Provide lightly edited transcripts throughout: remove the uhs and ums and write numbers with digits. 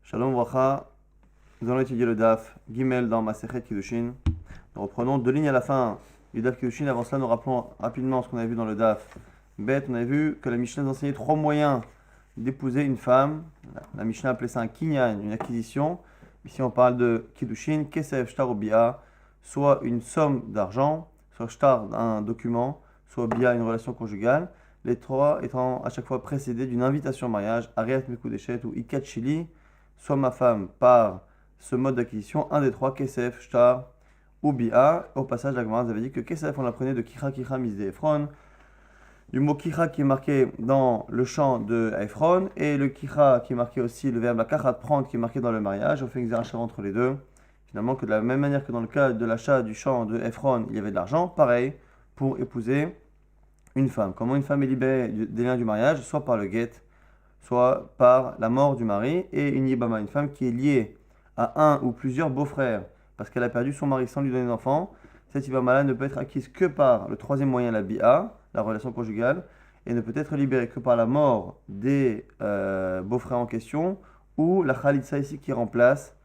Shalom Bracha, nous allons étudier le Daf Gimel dans Masechet Kiddushin. Nous reprenons deux lignes à la fin du Daf Kiddushin. Avant cela, nous rappelons rapidement ce qu'on avait vu dans le Daf Bet. On avait vu que la Mishnah nous enseignait trois moyens d'épouser une femme. La Mishnah appelait ça un kinyan, une acquisition. Ici, on parle de Kiddushin, Kesef, Shtar ou Bia, soit une somme d'argent, soit Shtar, un document, soit Bia, une relation conjugale. Les trois étant à chaque fois précédés d'une invitation au mariage, Ariat Mekudeshet ou Ikat Shili, soit ma femme par ce mode d'acquisition, un des trois, Kesef, Shtar ou Bia. Au passage, la Gemara nous avait dit que Kesef, on l'apprenait de Kicha Kicha Misde Ephron, du mot Kicha qui est marqué dans le chant de Ephron, et le Kicha qui est marqué aussi, le verbe Lakachat, prendre, qui est marqué dans le mariage. On fait un achat entre les deux. Finalement, que de la même manière que dans le cas de l'achat du chant de Ephron, il y avait de l'argent, pareil pour épouser une femme. Comment une femme est libérée des liens du mariage, soit par le guet, soit par la mort du mari, et une yibama, une femme qui est liée à un ou plusieurs beaux-frères parce qu'elle a perdu son mari sans lui donner d'enfant. Cette yibama-là ne peut être acquise que par le troisième moyen, la bi'a, la relation conjugale, et ne peut être libérée que par la mort des beaux-frères en question, ou la khalitsa ici qui remplace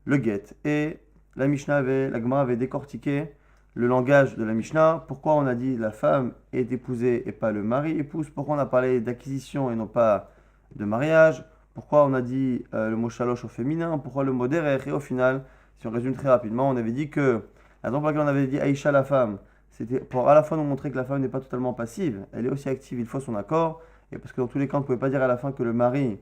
le guet. Et la Gemara avait décortiqué le langage de la Mishnah. Pourquoi on a dit la femme est épousée et pas le mari épouse? Pourquoi on a parlé d'acquisition et non pas de mariage? Pourquoi on a dit le mot shalosh au féminin? Pourquoi le mot derer? Et au final, si on résume très rapidement, on avait dit que la raison pour laquelle on avait dit Aïcha la femme, c'était pour à la fois nous montrer que la femme n'est pas totalement passive, elle est aussi active, il faut son accord, et parce que dans tous les cas, on ne pouvait pas dire à la fin que le mari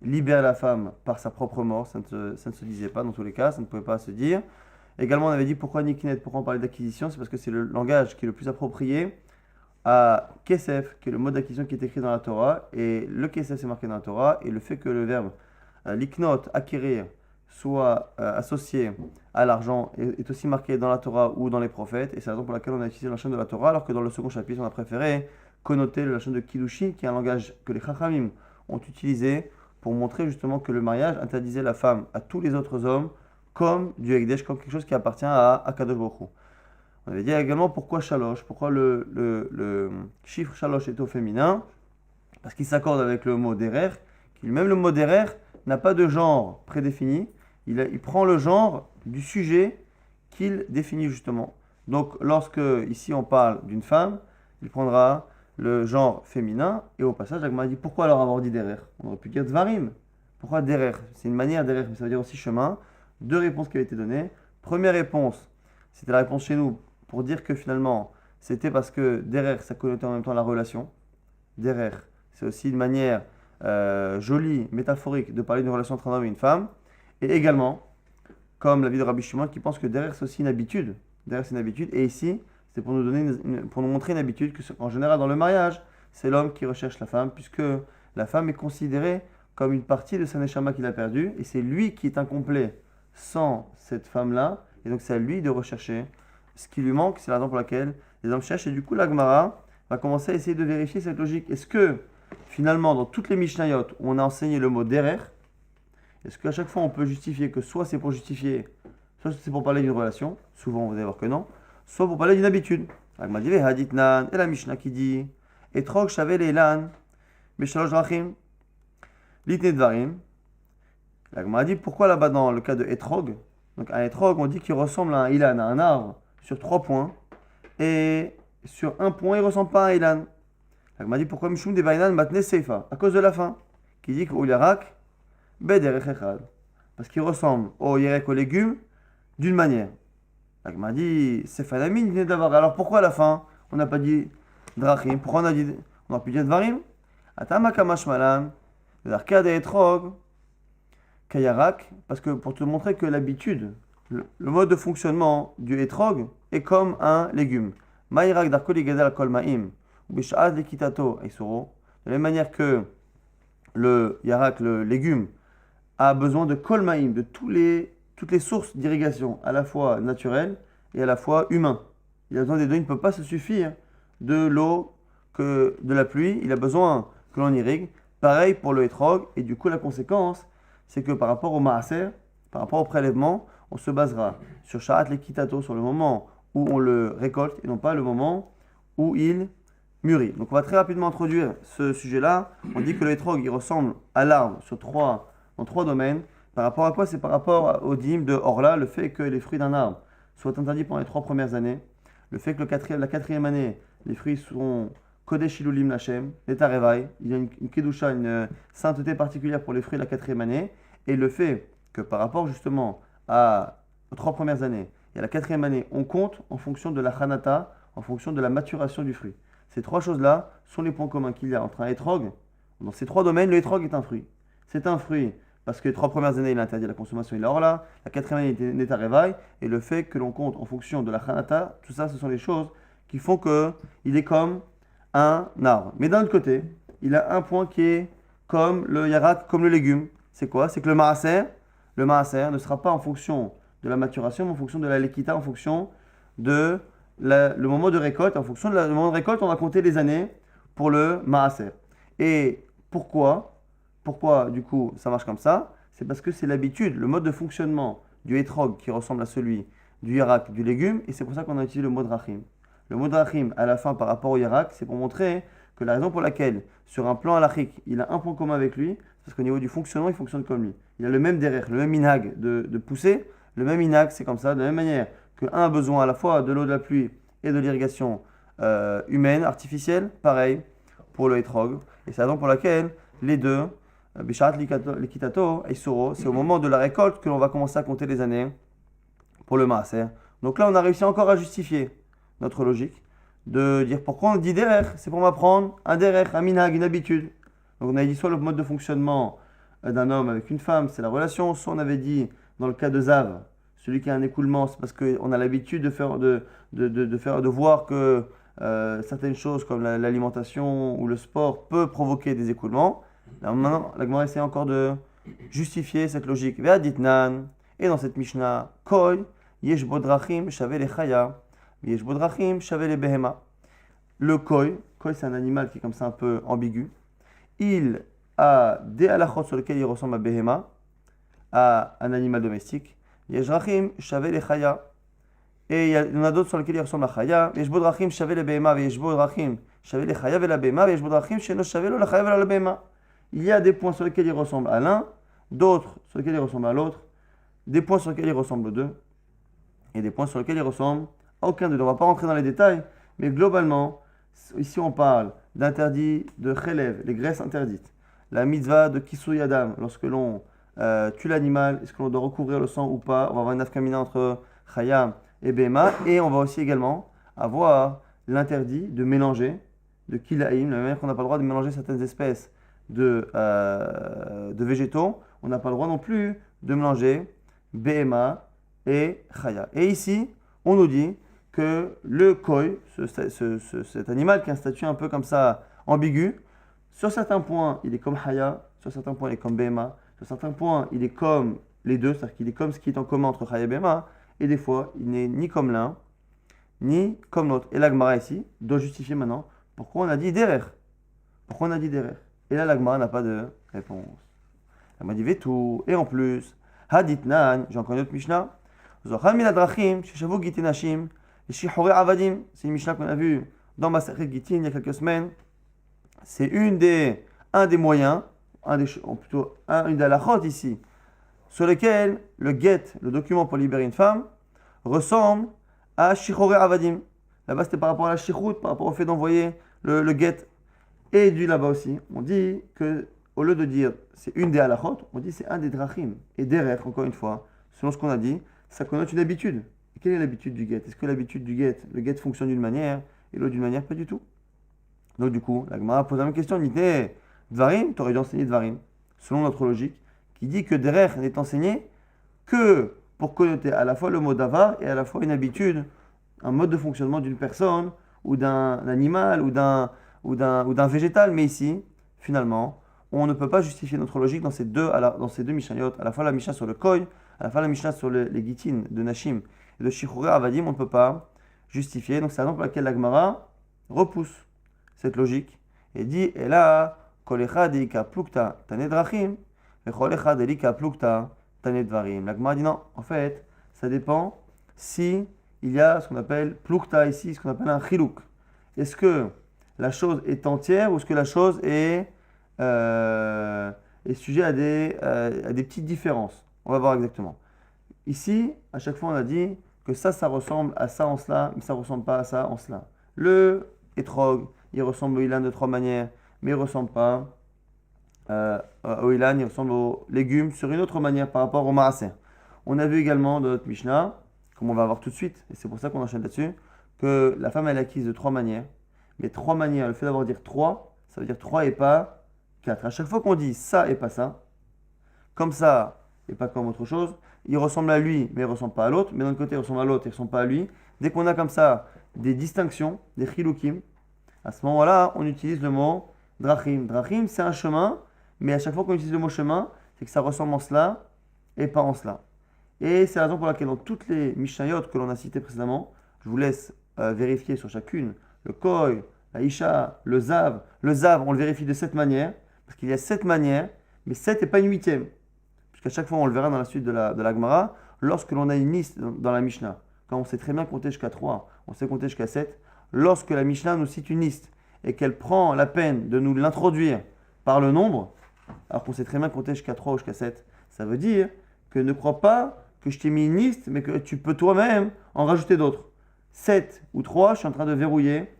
libère la femme par sa propre mort, ça ne se disait pas dans tous les cas, ça ne pouvait pas se dire. Également, on avait dit pourquoi Nikinet, pourquoi on parlait d'acquisition, c'est parce que c'est le langage qui est le plus approprié à Kesef, qui est le mot d'acquisition qui est écrit dans la Torah, et le Kesef c'est marqué dans la Torah, et le fait que le verbe liknot, acquérir, soit associé à l'argent est aussi marqué dans la Torah ou dans les prophètes, et c'est la raison pour laquelle on a utilisé l'enchaîne de la Torah, alors que dans le second chapitre, on a préféré connoter l'enchaîne de Kiddushin, qui est un langage que les Chachamim ont utilisé pour montrer justement que le mariage interdisait la femme à tous les autres hommes comme du Ekdesh, comme quelque chose qui appartient à Kadosh Baruch Hu. On avait dit également pourquoi Shalosh, pourquoi le chiffre Shalosh est au féminin, parce qu'il s'accorde avec le mot Derer, qui même le mot Derer n'a pas de genre prédéfini, il prend le genre du sujet qu'il définit justement. Donc lorsque ici on parle d'une femme, il prendra le genre féminin, et au passage, la Gemara dit pourquoi alors avoir dit Derer? On aurait pu dire Dvarim. Pourquoi Derer? C'est une manière Derer, mais ça veut dire aussi chemin. Deux réponses qui avaient été données. Première réponse, c'était la réponse chez nous, pour dire que finalement, c'était parce que Derer, ça connotait en même temps la relation. Derer, c'est aussi une manière jolie, métaphorique, de parler d'une relation entre un homme et une femme. Et également, comme l'avis de Rabbi Shimon, qui pense que Derer, c'est aussi une habitude. Derer, c'est une habitude. Et ici, c'est pour nous donner pour nous montrer une habitude que, en général, dans le mariage, c'est l'homme qui recherche la femme, puisque la femme est considérée comme une partie de sa neshama qu'il a perdue, et c'est lui qui est incomplet sans cette femme-là, et donc c'est à lui de rechercher ce qui lui manque. C'est la raison pour laquelle les hommes cherchent, et du coup la Gemara va commencer à essayer de vérifier cette logique. Est-ce que finalement dans toutes les Mishnayot où on a enseigné le mot derer, est-ce qu'à chaque fois on peut justifier que soit c'est pour justifier, soit c'est pour parler d'une relation, souvent vous allez voir que non, soit pour parler d'une habitude. La Gemara dit Haditnan, et la Mishnah qui dit Etrog shavel elan beshalosh drachim litne dvarim. La Gemara dit pourquoi là-bas dans le cas de Etrog, donc un Etrog on dit qu'il ressemble à un Ilan, à un arbre, sur 3 points, et sur un point il ne ressemble pas à un Ilan. La Gemara dit pourquoi Mishum de Vainan matne Seifa, à cause de la fin, qui dit qu'au Yarak, Bederech Echad, parce qu'il ressemble au Yerek, aux légumes, d'une manière. La Gemara dit Sefanamin venait d'avoir. Alors pourquoi à la fin on n'a pas dit Drachim? Pourquoi on a pu dire Dvarim? Atama Kamashmalan, l'Arcade et Etrog. Kayarak, parce que pour te montrer que l'habitude, le mode de fonctionnement du etrog est comme un légume. Maïrak darkoli gadal kol ma'im, ou bish'ad lekitato aisoro. De la même manière que le yarak, le légume, a besoin de kol ma'im, de toutes les sources d'irrigation, à la fois naturelles et à la fois humaines. Il a besoin des deux, il ne peut pas se suffire de l'eau que de la pluie, il a besoin que l'on irrigue. Pareil pour le etrog, et du coup la conséquence, c'est que par rapport au maaser, par rapport au prélèvement, on se basera sur Sha'at Lekitato, sur le moment où on le récolte et non pas le moment où il mûrit. Donc on va très rapidement introduire ce sujet-là. On dit que le etrog il ressemble à l'arbre sur 3 dans 3 domaines. Par rapport à quoi? C'est par rapport au dîme de Orla, le fait que les fruits d'un arbre soient interdits pendant les 3 premières années, le fait que la quatrième année, les fruits sont Kodesh Ilulim Lachem, les Tarevaï, il y a une Kedusha, une sainteté particulière pour les fruits de la quatrième année, et le fait que par rapport justement aux 3 premières années et à la quatrième année, on compte en fonction de la Hanata, en fonction de la maturation du fruit. Ces 3 choses-là sont les points communs qu'il y a entre un hétrog. Dans ces 3 domaines, le hétrog est un fruit. C'est un fruit parce que les 3 premières années, il est interdit à la consommation, il est hors là. La quatrième année, il est à réveil. Et le fait que l'on compte en fonction de la Hanata, tout ça, ce sont les choses qui font qu'il est comme un arbre. Mais d'un autre côté, il a un point qui est comme le yarak, comme le légume. C'est quoi? C'est que le maaser ne sera pas en fonction de la maturation, mais en fonction de la lekita, en fonction de le moment de récolte. En fonction du moment de récolte, on va compter les années pour le maaser. Et pourquoi du coup ça marche comme ça? C'est parce que c'est l'habitude, le mode de fonctionnement du hétrog qui ressemble à celui du yarak, du légume, et c'est pour ça qu'on a utilisé le mot drachim. Le mot drachim à la fin par rapport au yarak, c'est pour montrer que la raison pour laquelle sur un plan halachique, il a un point commun avec lui, c'est parce qu'au niveau du fonctionnement, il fonctionne comme lui. Il a le même derrière, le même minhag de pousser, le même minhag, c'est comme ça, de la même manière qu'un a besoin à la fois de l'eau de la pluie et de l'irrigation humaine, artificielle, pareil pour le hétrog. Et c'est la raison pour laquelle les deux, Bisharat Likitato et Soro, c'est au moment de la récolte que l'on va commencer à compter les années pour le maaser. Donc là, on a réussi encore à justifier notre logique de dire pourquoi on dit derech, c'est pour m'apprendre un derech, un minhag, une habitude. Donc on avait dit soit le mode de fonctionnement d'un homme avec une femme, c'est la relation, soit on avait dit dans le cas de Zav, celui qui a un écoulement, c'est parce qu'on a l'habitude de voir que certaines choses comme l'alimentation ou le sport peut provoquer des écoulements. Là, maintenant, la Gemara essaie encore de justifier cette logique. Ve'aditnan, et dans cette Mishnah, Koi, yesh bodrachim, shave le chaya, yesh bodrachim, shave le behema. Le koi c'est un animal qui est comme ça un peu ambigu. Il a des halachot sur lesquels il ressemble à behema, à un animal domestique. Yesh drachim, shave le chaya. Et il y en a d'autres sur lesquels il ressemble à chaya. Yesh bodrachim, shave le behema, yesh bodrachim, shave le chaya ve la behema, yesh bodrachim, sheno shave lo la chaya ve la behema. Il y a des points sur lesquels il ressemble à l'un, d'autres sur lesquels il ressemble à l'autre, des points sur lesquels il ressemble aux deux, et des points sur lesquels il ressemble à aucun d'eux. On ne va pas rentrer dans les détails, mais globalement, ici on parle d'interdit de chelev, les graisses interdites, la mitzvah de kisui adam, lorsque l'on tue l'animal, est-ce que l'on doit recouvrir le sang ou pas? On va avoir une nafkamina entre chaya et bema, et on va aussi également avoir l'interdit de mélanger, de kilaïm, de la même manière qu'on n'a pas le droit de mélanger certaines espèces de végétaux, on n'a pas le droit non plus de mélanger BMA et Chaya. Et ici, on nous dit que le koi, cet animal qui a un statut un peu comme ça ambigu, sur certains points, il est comme Chaya, sur certains points, il est comme BMA, sur certains points, il est comme les deux, c'est-à-dire qu'il est comme ce qui est en commun entre Chaya et BMA, et des fois, il n'est ni comme l'un, ni comme l'autre. Et la Gemara ici doit justifier maintenant pourquoi on a dit derer. Pourquoi on a dit derer. Et là, la Gemara n'a pas de réponse. Elle m'a dit Vetou. Et en plus, Haditnan, j'ai encore une autre Mishnah. Zochal miladrachim, sheshavu gitinashim, shihore avadim. C'est une Mishnah qu'on a vue dans Masachet Gitin il y a quelques semaines. C'est un des moyens, une des halachot ici, sur lequel le get, le document pour libérer une femme, ressemble à shihore avadim. Là-bas, c'était par rapport à la shichut, par rapport au fait d'envoyer le get. Et du là-bas aussi, on dit que, au lieu de dire c'est une des halachot, on dit c'est un des drachim. Et derrière, encore une fois, selon ce qu'on a dit, ça connote une habitude. Et quelle est l'habitude du get? Est-ce que l'habitude du get, le get fonctionne d'une manière et l'autre d'une manière? Pas du tout. Donc du coup, la Gemara pose la même question, elle dit Dvarim, tu aurais dû enseigner Dvarim, selon notre logique, qui dit que derrière n'est enseigné que pour connoter à la fois le mot davar et à la fois une habitude, un mode de fonctionnement d'une personne ou d'un animal ou d'un végétal, mais ici, finalement, on ne peut pas justifier notre logique dans ces deux Mishnayot, à la fois la Mishnah sur le Koi, à la fois la Mishnah sur les Gitin de Nashim et de Shichure Avadim, on ne peut pas justifier. Donc c'est la raison pour laquelle la Gemara repousse cette logique et dit Et là, Kol echad elika plukta tane drachim, et Kol echad elika plukta tane dvarim. La Gemara dit non, en fait, ça dépend si il y a ce qu'on appelle plukta ici, ce qu'on appelle un chilouk. Est-ce que la chose est entière ou est-ce que la chose est est sujet à des petites différences. On va voir exactement. Ici, à chaque fois, on a dit que ça ressemble à ça en cela, mais ça ne ressemble pas à ça en cela. Le etrog, il ressemble au ilan de trois manières, mais il ne ressemble pas au ilan, il ressemble aux légumes sur une autre manière par rapport au maaser. On a vu également dans notre Mishnah, comme on va voir tout de suite, et c'est pour ça qu'on enchaîne là-dessus, que la femme elle est acquise de trois manières. Mais trois manières, le fait d'avoir dire trois, ça veut dire trois et pas quatre. À chaque fois qu'on dit ça et pas ça, comme ça et pas comme autre chose, il ressemble à lui, mais il ne ressemble pas à l'autre. Mais d'un côté, il ressemble à l'autre, il ne ressemble pas à lui. Dès qu'on a comme ça des distinctions, des chilukim, à ce moment-là, on utilise le mot drachim. Drachim, c'est un chemin, mais à chaque fois qu'on utilise le mot chemin, c'est que ça ressemble en cela et pas en cela. Et c'est la raison pour laquelle dans toutes les Mishnayot que l'on a citées précédemment, je vous laisse vérifier sur chacune, le Koy, la Isha, le Zav. Le Zav, on le vérifie de cette manière, parce qu'il y a 7 manières, mais 7 n'est pas une huitième. Puisqu'à chaque fois, on le verra dans la suite de la Gemara, lorsque l'on a une liste dans la Mishnah, quand on sait très bien compter jusqu'à 3, on sait compter jusqu'à 7, lorsque la Mishnah nous cite une liste et qu'elle prend la peine de nous l'introduire par le nombre, alors qu'on sait très bien compter jusqu'à 3 ou jusqu'à 7, ça veut dire que ne crois pas que je t'ai mis une liste, mais que tu peux toi-même en rajouter d'autres. 7 ou 3, je suis en train de verrouiller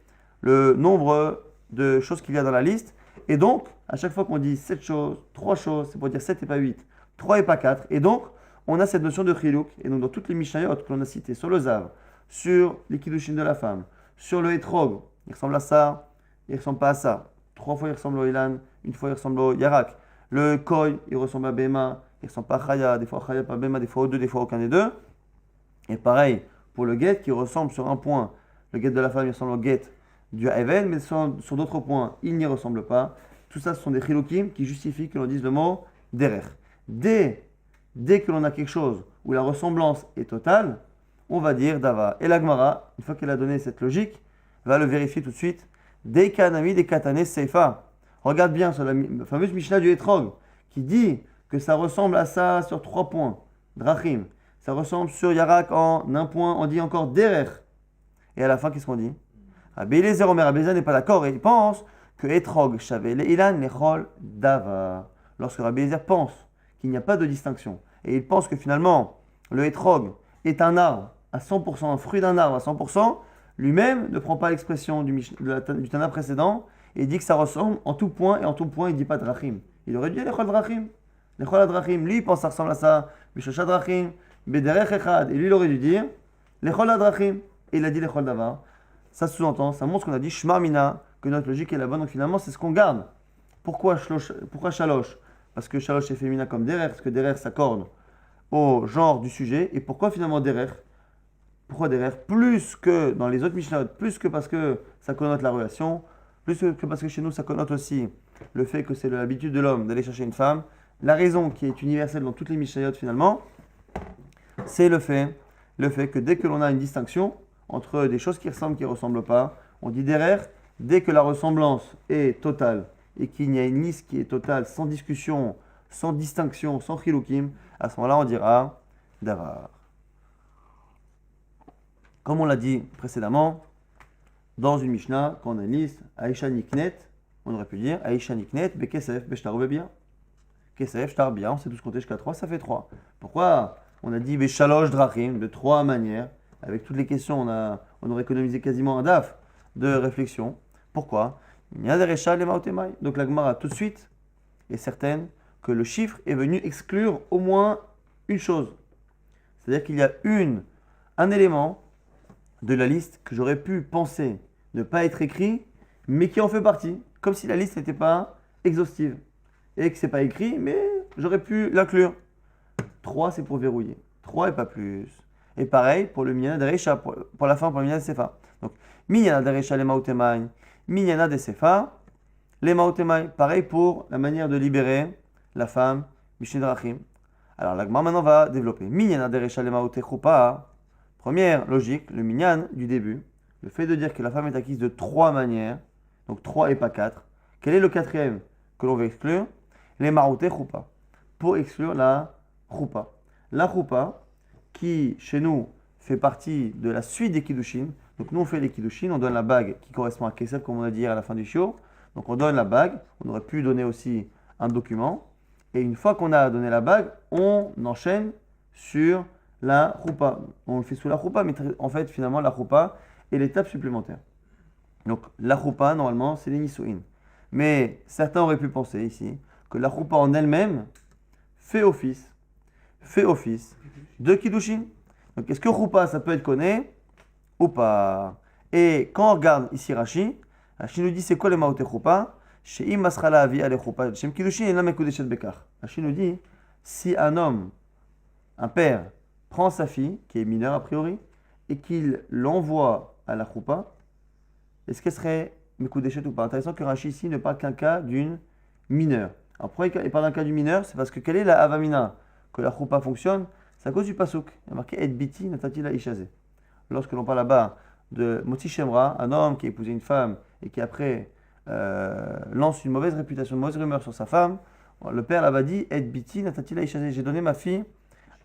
le nombre de choses qu'il y a dans la liste. Et donc, à chaque fois qu'on dit 7 choses, 3 choses, c'est pour dire 7 et pas 8, 3 et pas 4. Et donc, on a cette notion de chiluk. Et donc, dans toutes les Mishnayot que l'on a citées, sur le Zav, sur les kiddushin de la femme, sur le etrog, il ressemble à ça, il ne ressemble pas à ça. 3 fois, il ressemble au ilan, une fois, il ressemble au yarak. Le koi, il ressemble à bema, il ne ressemble pas à chaya, des fois chaya, pas bema, des fois aux deux, des fois aucun des deux. Et pareil, pour le get, qui ressemble sur un point, le get de la femme, il ressemble au get du Havel, mais sur d'autres points, il n'y ressemble pas. Tout ça, ce sont des chilukim qui justifient que l'on dise le mot derer. Dès que l'on a quelque chose où la ressemblance est totale, on va dire dava. Et la Gemara, une fois qu'elle a donné cette logique, va le vérifier tout de suite. Des kanami, des katane, seifa. Regarde bien sur la fameuse Mishnah du Etrog, qui dit que ça ressemble à ça sur 3 points. Drachim. Ça ressemble sur Yarak en un point, on dit encore derer. Et à la fin, qu'est-ce qu'on dit? Rabbi Eliezer Omer, Rabbi Eliezer n'est pas d'accord et il pense que Etrog, Shavel, Ilan, Nechol, Dava. Lorsque Rabbi Eliezer pense qu'il n'y a pas de distinction et il pense que finalement le Etrog est un arbre à 100%, un fruit d'un arbre à 100%, lui-même ne prend pas l'expression du Tana précédent et dit que ça ressemble en tout point, et en tout point il ne dit pas Drachim. Il aurait dit Lechol Drachim. Lechol Drachim, lui il pense que ça ressemble à ça, Bishosha Drachim, Bederech Echad, et lui il aurait dû dire Lechol Drachim, et il a dit Lechol Davar. Ça sous-entend, ça montre ce qu'on a dit Shma Mina, que notre logique est la bonne, donc finalement c'est ce qu'on garde. Pourquoi Shalosh? Parce que Shalosh est féminin comme Derer, parce que Derer s'accorde au genre du sujet, et pourquoi finalement Derer? Pourquoi Derer? Plus que dans les autres Mishnah, plus que parce que ça connote la relation, plus que parce que chez nous ça connote aussi le fait que c'est l'habitude de l'homme d'aller chercher une femme. La raison qui est universelle dans toutes les Mishnayot finalement, c'est le fait que dès que l'on a une distinction entre des choses qui ressemblent, qui ne ressemblent pas, on dit Derer, dès que la ressemblance est totale et qu'il y a une liste qui est totale, sans discussion, sans distinction, sans chilukim, à ce moment-là on dira Davar. Comme on l'a dit précédemment, dans une Mishnah, quand on a une liste, Aisha Niknet, on aurait pu dire Aisha Niknet, Bekesef, Beshtar bien. Kesef, Shtar bien, on sait tous compter jusqu'à 3, ça fait 3. Pourquoi on a dit Beshalosh Drachim, de 3 manières? Avec toutes les questions, on aurait économisé quasiment un daf de réflexion. Pourquoi? Donc la Gemara tout de suite est certaine que le chiffre est venu exclure au moins une chose. C'est-à-dire qu'il y a un élément de la liste que j'aurais pu penser ne pas être écrit, mais qui en fait partie, comme si la liste n'était pas exhaustive. Et que ce n'est pas écrit, mais j'aurais pu l'inclure. 3, c'est pour verrouiller. 3 et pas plus. Et pareil pour le Minyana de Reisha, pour la fin, pour le Minyana de Sefa. Donc, Minyana de Reisha, les Maotemai, Minyana de Sefa, les Maotemai. Pareil pour la manière de libérer la femme, Mishneh Drachim. Alors, l'Agma maintenant va développer. Minyana de Reisha, les Maotechupa. Première logique, le Minyan du début. Le fait de dire que la femme est acquise de 3 manières, donc 3 et pas 4. Quel est le quatrième que l'on veut exclure? Les Maotechupa. Pour exclure la Choupa. La Choupa, qui chez nous fait partie de la suite des Kiddushin. Donc nous on fait les Kiddushin, on donne la bague qui correspond à Kesef, comme on a dit hier à la fin du shiur. Donc on donne la bague, on aurait pu donner aussi un document. Et une fois qu'on a donné la bague, on enchaîne sur la choupa. On le fait sous la choupa, mais en fait, finalement, la choupa est l'étape supplémentaire. Donc, la choupa, normalement, c'est les nisuin. Mais certains auraient pu penser ici que la choupa en elle-même fait office de kiddushin. Donc, est-ce que choupa, ça peut être connu ou pas? Et quand on regarde ici Rashi nous dit c'est quoi les maote choupa? Chez im masrala avi ale choupa. Chez kiddushin, il n'a mekudeshet bekar. Rashi nous dit si un homme, un père, prend sa fille, qui est mineure a priori, et qu'il l'envoie à la choupa, est-ce qu'elle serait mekudeshet ou pas? Intéressant que Rashi ici ne parle qu'un cas d'une mineure. Alors pourquoi il parle d'un cas du mineur? C'est parce que quelle est la avamina que la choupa fonctionne? C'est à cause du pasuk. Il y a marqué et biti natati la ishazé. Lorsque l'on parle là-bas de Motzi Shemra, un homme qui a épousé une femme et qui après lance une mauvaise réputation, une mauvaise rumeur sur sa femme, le père là-bas dit et biti natati la ishazé. J'ai donné ma fille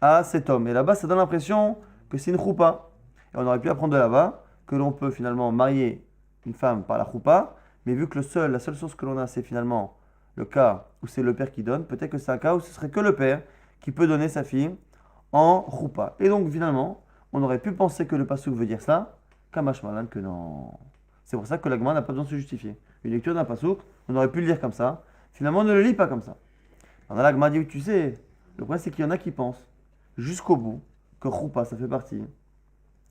à cet homme. Et là-bas, ça donne l'impression que c'est une choupa. Et on aurait pu apprendre de là-bas que l'on peut finalement marier une femme par la choupa, mais vu que la seule source que l'on a, c'est finalement le cas où c'est le père qui donne, peut-être que c'est un cas où ce serait que le père qui peut donner sa fille en choupa. Et donc finalement, on aurait pu penser que le pasuk veut dire ça, kamash malan que non. C'est pour ça que la Gemara n'a pas besoin de se justifier. Une lecture d'un pasuk, on aurait pu le lire comme ça. Finalement, on ne le lit pas comme ça. Alors la Gemara dit, tu sais, le problème c'est qu'il y en a qui pensent jusqu'au bout que choupa, ça fait partie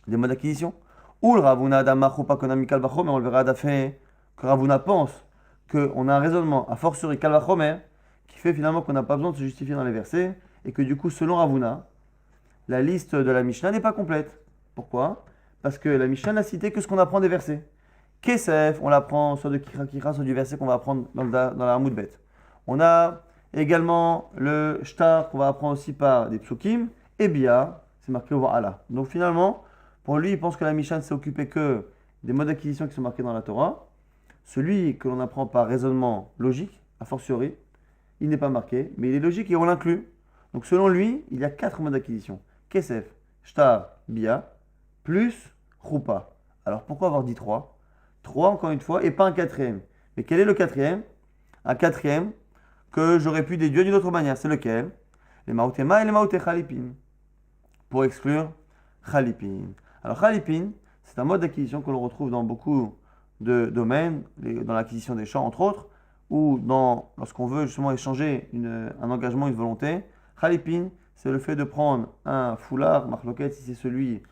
des modes d'acquisition. Ou le Ravuna Adama choupa konami kalvachomer, mais on le verra d'affaire que Ravuna pense qu'on a un raisonnement a fortiori kalvachomer qui fait finalement qu'on n'a pas besoin de se justifier dans les versets et que du coup, selon Ravuna, la liste de la Mishnah n'est pas complète. Pourquoi? Parce que la Mishnah n'a cité que ce qu'on apprend des versets. Kesef, on l'apprend soit de Kira Kira, soit du verset qu'on va apprendre dans la Hamoud Bet. On a également le Shtar qu'on va apprendre aussi par des Psukim, et Bia, c'est marqué au Allah. Donc finalement, pour lui, il pense que la Mishnah ne s'est occupée que des modes d'acquisition qui sont marqués dans la Torah. Celui que l'on apprend par raisonnement logique, a fortiori, il n'est pas marqué, mais il est logique et on l'inclut. Donc selon lui, il y a 4 modes d'acquisition. Kesef, Shtar, Bia, plus Choupa. Alors pourquoi avoir dit 3? 3 encore une fois, et pas un quatrième. Mais quel est le quatrième? Un quatrième que j'aurais pu déduire d'une autre manière. C'est lequel? Les Maotema et les Maote Chalipin. Pour exclure Chalipin. Alors Chalipin, c'est un mode d'acquisition que l'on retrouve dans beaucoup de domaines, dans l'acquisition des champs entre autres, ou lorsqu'on veut justement échanger un engagement, une volonté. Chalipin, c'est le fait de prendre un foulard, marloquette si c'est celui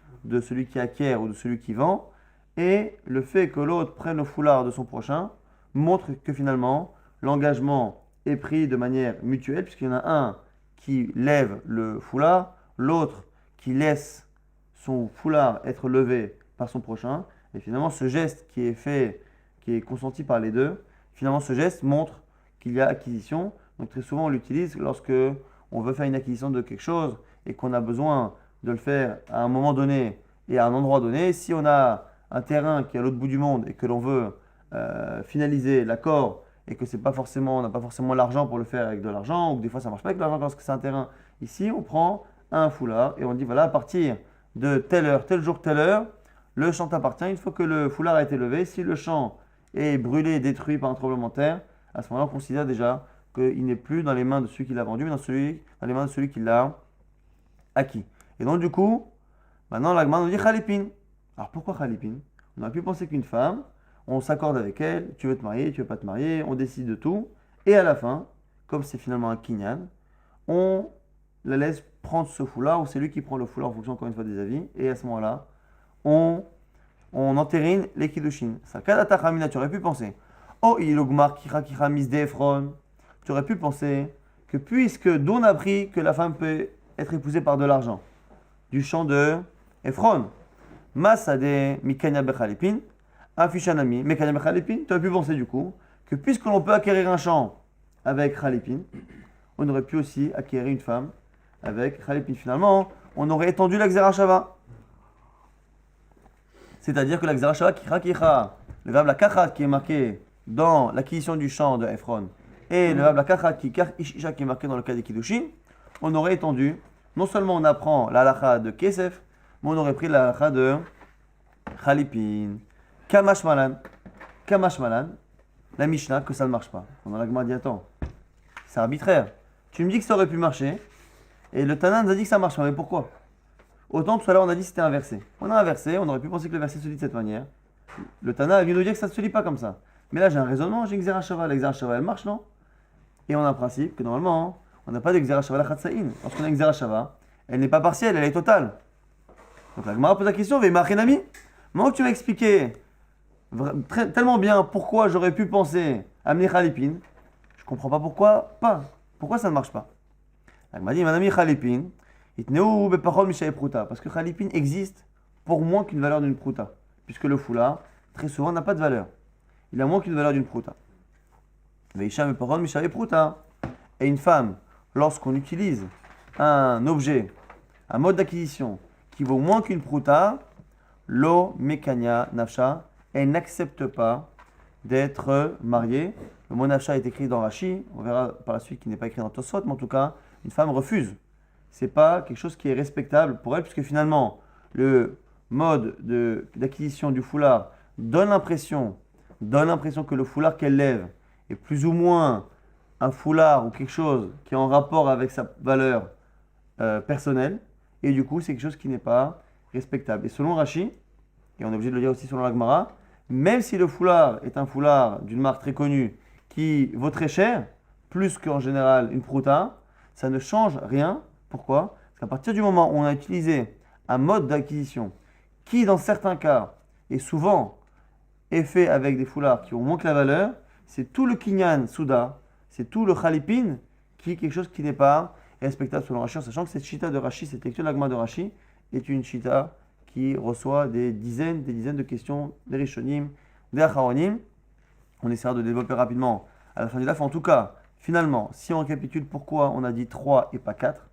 qui acquiert ou de celui qui vend, et le fait que l'autre prenne le foulard de son prochain montre que finalement l'engagement est pris de manière mutuelle, puisqu'il y en a un qui lève le foulard, l'autre qui laisse son foulard être levé par son prochain, et finalement ce geste qui est fait, qui est consenti par les deux, finalement ce geste montre qu'il y a acquisition. Donc très souvent on l'utilise lorsque on veut faire une acquisition de quelque chose et qu'on a besoin de le faire à un moment donné et à un endroit donné. Si on a un terrain qui est à l'autre bout du monde et que l'on veut finaliser l'accord et que c'est pas forcément, on n'a pas forcément l'argent pour le faire avec de l'argent, ou que des fois ça marche pas avec l'argent parce que c'est un terrain. Ici, on prend un foulard et on dit voilà, à partir de telle heure, tel jour, telle heure, le champ t'appartient. Une fois que le foulard a été levé, si le champ est brûlé, détruit par un tremblement de terre, à ce moment-là, on considère déjà qu'il n'est plus dans les mains de celui qui l'a vendu, mais dans les mains de celui qui l'a acquis. Et donc, du coup, maintenant, l'Agma nous dit Khalipin. Alors, pourquoi Khalipin? On aurait pu penser qu'une femme, on s'accorde avec elle, tu veux te marier, tu veux pas te marier, on décide de tout. Et à la fin, comme c'est finalement un kinyan, on la laisse prendre ce foulard, ou c'est lui qui prend le foulard en fonction encore une fois des avis. Et à ce moment-là, on entérine les kiddushin. Ça, kadata chamina, tu aurais pu penser. Oh, ilogmar kira kira mis d'Ephron. Tu aurais pu penser que puisque d'où on a appris que la femme peut être épousée par de l'argent, du champ de Ephron, masade mikanya bechalipin, afishanami mekanya bechalipin, tu aurais pu penser du coup que puisque l'on peut acquérir un champ avec chalipin, on aurait pu aussi acquérir une femme avec chalipin. Finalement, on aurait étendu la Xerashava. C'est-à-dire que la Xerashava kira, le verbe la kachat qui est marqué dans l'acquisition du champ de Ephron, et le verbe la kachat qui est marqué dans le cas des Kiddushin, on aurait étendu, non seulement on apprend la halakha de Kesef, mais on aurait pris la halakha de Chalipin. Kamash malan, la Mishnah, que ça ne marche pas. On a la Gemara dit attends, c'est arbitraire. Tu me dis que ça aurait pu marcher, et le Tana nous a dit que ça marche pas, mais pourquoi? Autant tout à l'heure on a dit que c'était inversé. On a inversé, on aurait pu penser que le verset se lit de cette manière. Le Tana vient nous dire que ça ne se lit pas comme ça. Mais là j'ai un raisonnement, j'ai une Xerashava. La Xerashava elle marche, non? Et on a un principe que normalement, on n'a pas de Xerashava la Chatsaïn. Lorsqu'on a une Xerashava, elle n'est pas partielle, elle est totale. Donc la Gemara pose la question, Vemachenami, moment que tu m'as expliqué tellement bien pourquoi j'aurais pu penser amener Khalipin, je comprends pas pourquoi pas. Pourquoi ça ne marche pas? La Gemara dit, Manami Khalipin, itneu bepachol mishae pruta, parce que Khalipin existe pour moins qu'une valeur d'une pruta, puisque le foulard, très souvent, n'a pas de valeur. Il a moins qu'une valeur d'une pruta. Veisha bepachol mishae pruta, et une femme, lorsqu'on utilise un objet, un mode d'acquisition qui vaut moins qu'une pruta, lo mekania nafsha, elle n'accepte pas d'être mariée. Le mot nafsha est écrit dans Rashi, on verra par la suite qu'il n'est pas écrit dans Tosfot, mais en tout cas, une femme refuse. C'est pas quelque chose qui est respectable pour elle, puisque finalement, le mode d'acquisition du foulard donne l'impression que le foulard qu'elle lève est plus ou moins un foulard ou quelque chose qui est en rapport avec sa valeur personnelle, et du coup, c'est quelque chose qui n'est pas respectable. Et selon Rashi, et on est obligé de le dire aussi selon la Gemara, même si le foulard est un foulard d'une marque très connue qui vaut très cher, plus qu'en général une prouta, ça ne change rien. Pourquoi? Parce qu'à partir du moment où on a utilisé un mode d'acquisition qui, dans certains cas, et souvent est fait avec des foulards qui ont moins que la valeur, c'est tout le kinyan souda, c'est tout le khalipin qui est quelque chose qui n'est pas respectable selon Rashi, en sachant que cette chita de Rashi, cette lecture de la Gemara de Rashi, est une chita qui reçoit des dizaines de questions des Rishonim, des Acharonim. On essaiera de développer rapidement à la fin du DAF. En tout cas, finalement, si on récapitule pourquoi on a dit 3 et pas 4,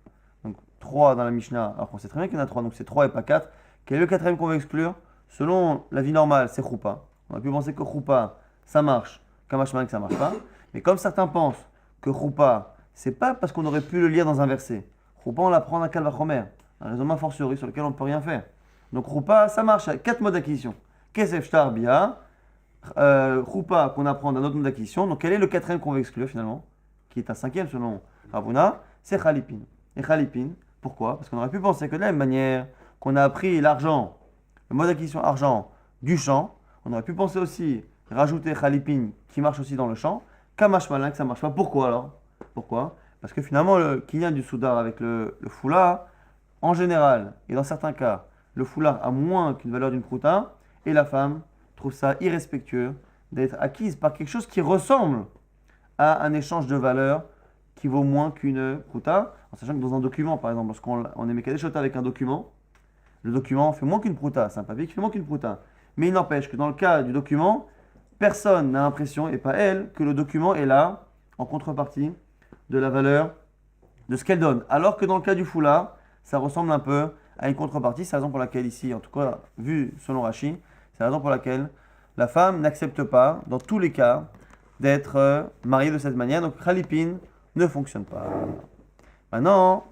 donc 3 dans la Mishnah, alors qu'on sait très bien qu'il y en a 3, donc c'est 3 et pas 4, quel est le quatrième qu'on va exclure? Selon la vie normale, c'est Choupa. On a pu penser que Choupa, ça marche, Kamashman que ça marche pas. Mais comme certains pensent que Choupa, c'est pas parce qu'on aurait pu le lire dans un verset. Choupa, on l'apprend d'un Kalvachomer, un raisonnement fortiori sur lequel on ne peut rien faire. Donc Choupa, ça marche, il y a 4 modes d'acquisition. Kesef Shtar Bia, Choupa qu'on apprend d'un autre mode d'acquisition. Donc quel est le quatrième qu'on va exclure finalement? Qui est un cinquième selon Ravuna, c'est Khalipin. Et Khalipin, pourquoi? Parce qu'on aurait pu penser que de la même manière qu'on a appris l'argent, le mode d'acquisition argent du champ, on aurait pu penser aussi rajouter Khalipin qui marche aussi dans le champ, Kamash Malin que ça marche pas. Pourquoi alors? Pourquoi? Parce que finalement le kinyan du soudar avec le foulard, en général, et dans certains cas, le foulard a moins qu'une valeur d'une prouta, et la femme trouve ça irrespectueux d'être acquise par quelque chose qui ressemble à un échange de valeurs qui vaut moins qu'une prouta, en sachant que dans un document, par exemple, lorsqu'on émet Kadeshota avec un document, le document fait moins qu'une prouta, c'est un papier qui fait moins qu'une prouta. Mais il n'empêche que dans le cas du document, personne n'a l'impression, et pas elle, que le document est là en contrepartie de la valeur de ce qu'elle donne. Alors que dans le cas du foulard, ça ressemble un peu à une contrepartie. C'est la raison pour laquelle ici, en tout cas, vu selon Rashi, c'est la raison pour laquelle la femme n'accepte pas, dans tous les cas, d'être mariée de cette manière. Donc Khalipin ne fonctionne pas. Maintenant,